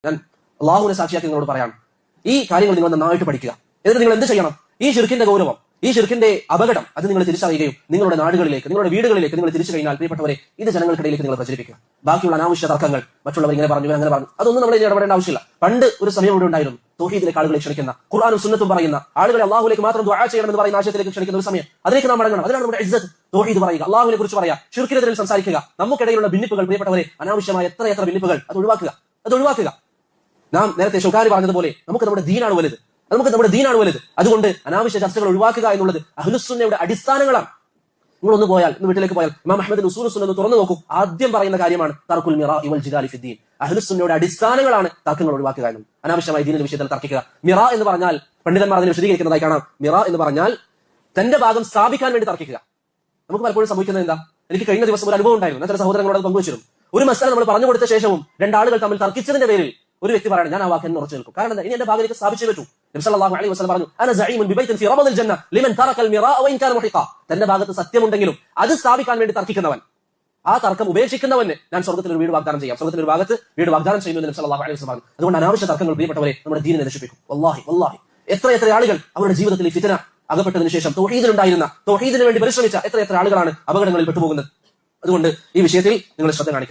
ഞാൻ അള്ളാഹുവിനെ സാക്ഷിയാക്കി നിങ്ങളോട് പറയാം, ഈ കാര്യങ്ങൾ നിങ്ങൾ നന്നായിട്ട് പഠിക്കുക. എന്നിട്ട് നിങ്ങൾ എന്ത് ചെയ്യണം? ഈ ശിർക്കിന്റെ ഗൗരവം, ഈ ശിർക്കിന്റെ അപകടം അത് നിങ്ങൾ തിരിച്ചറിയുകയും നിങ്ങളുടെ നാടുകളിലേക്ക്, നിങ്ങളുടെ വീടുകളിലേക്ക് നിങ്ങൾ തിരിച്ചു കഴിഞ്ഞാൽ പ്രിയപ്പെട്ടവരെ ഇത് ജനങ്ങൾക്കിടയിലേക്ക് നിങ്ങൾ പ്രചരിപ്പിക്കുക. ബാക്കിയുള്ള അനാവശ്യ തർക്കങ്ങൾ, മറ്റുള്ളവർ ഇങ്ങനെ പറഞ്ഞു അങ്ങനെ പറഞ്ഞു, അതൊന്നും നമ്മൾ ഇടപെടേണ്ട ആവശ്യമില്ല. പണ്ട് ഒരു സമയം ഇവിടെ ഉണ്ടായിരുന്നു തൗഹീദിലേക്ക് ആളുകളെ ക്ഷണിക്കുന്ന, ഖുർആനും സുന്നത്തും പറയുന്ന, ആളുകളെ അള്ളാഹുലേക്ക് മാത്രം ദുആ ചെയ്യണമെന്ന് പറയുന്ന ആശയത്തിലേക്ക് ക്ഷണിക്കുന്ന ഒരു സമയം. അതിലേക്ക് നാം മടങ്ങണം. അതിനാണ് നമ്മുടെ ഇസ്സത്ത്. തൗഹീദ് പറയുക, അള്ളാഹുവിനെ കുറിച്ച് പറയുക, ശിർക്കിനെതിരെ സംസാരിക്കുക. നമുക്കിടയിലുള്ള ഭിന്നിപ്പുകൾ പ്രിയപ്പെട്ടവരെ, അനാവശ്യമായ എത്ര ഭിന്നിപ്പുകൾ അത് ഒഴിവാക്കുക. നാം നേരത്തെ ഷൗക്കാനി പറഞ്ഞതുപോലെ നമുക്ക് നമ്മുടെ ദീനാണ് വലുത്. അതുകൊണ്ട് അനാവശ്യ ചർച്ചകൾ ഒഴിവാക്കുക എന്നുള്ളത് അഹ്ലുസുന്നയുടെ അടിസ്ഥാനങ്ങളാണ്. നിങ്ങളൊന്ന് പോയാൽ, ഇന്ന് വീട്ടിലേക്ക് പോയാൽ ഇമാം അഹ്മദ് ഉസൂലുസ് സുന്ന തുറന്നു നോക്കൂ. ആദ്യം പറയുന്ന കാര്യമാണ് തർക്കുൽ മിറാഇ വൽ ജിദാലി ഫിദ്ദീൻ. അഹ്ലുസുന്നയുടെ അടിസ്ഥാനങ്ങളാണ് തർക്കങ്ങൾ ഒഴിവാക്കുക എന്നും അനാവശ്യമായി ദീനിന്റെ വിഷയത്തിൽ തർക്കിക്കുക. മിറ എന്ന് പറഞ്ഞാൽ പണ്ഡിതന്മാർ അതിനെ വിശദീകരിക്കുന്നതായി കാണാം. മിറ എന്ന് പറഞ്ഞാൽ തന്റെ ഭാഗം സ്ഥാപിക്കാൻ വേണ്ടി തർക്കിക്കുക. നമുക്ക് പലപ്പോഴും സംഭവിക്കുന്നത് എന്താ? എനിക്ക് കഴിഞ്ഞ ദിവസം ഒരു അനുഭവം ഉണ്ടായിരുന്നു. ഞാൻ ചില സഹോദരങ്ങളോട് പങ്കുവച്ചിരുന്നു. ഒരു മസാല നമ്മൾ പറഞ്ഞു കൊടുത്ത ശേഷവും രണ്ടാളുകൾ തമ്മിൽ തർക്കിച്ചതിന്റെ പേരിൽ ഒരു വ്യക്തി പറയണം, ഞാൻ ആ വാക്കിന് ഉറച്ചു നിൽക്കും. കാരണം ഇനി എന്റെ ഭാഗത്തേക്ക് സ്ഥാപിച്ചേ പറ്റൂ. നബി സല്ലല്ലാഹു അലൈഹി വസല്ലം പറഞ്ഞു, അന സഈമുൻ ബിബൈത്തിൻ ഫീ റബദിൽ ജന്ന ലിമൻ തറക അൽ മിറാഅ വഇൻ കാന മുഹിഖ. തന്റെ ഭാഗത്ത് സത്യമുണ്ടെങ്കിലും അത് സ്ഥാപിക്കാൻ വേണ്ടി തർക്കിക്കുന്നവൻ, ആ തർക്കം ഉപേക്ഷിക്കുന്നവന് ഞാൻ സ്വർഗ്ഗത്തിൽ ഒരു വീട് വാഗ്ദാനം ചെയ്യാം. സ്വർഗ്ഗത്തിൽ ഒരു ഭാഗത്ത് വീട് വാഗ്ദാനം ചെയ്യുന്നു നബി സല്ലല്ലാഹു അലൈഹി വസല്ലം പറഞ്ഞു. അതുകൊണ്ട് അനാവശ്യ തർക്കങ്ങൾ പ്രിയപ്പെട്ടവരെ നമ്മുടെ ദീനിനെ നശിപ്പിക്കും. വല്ലാഹി എത്ര ആളുകൾ അവരുടെ ജീവിതത്തിൽ ഈ ഫിത്ന അകപ്പെട്ടതിനു ശേഷം തൗഹീദിന് വേണ്ടി പരിശ്രമിച്ച എത്ര ആളുകളാണ് അപകടങ്ങളിൽ പെട്ടുപോകുന്നത്. അതുകൊണ്ട് ഈ വിഷയത്തിൽ നിങ്ങൾ ശ്രദ്ധ കാണിക്കുക.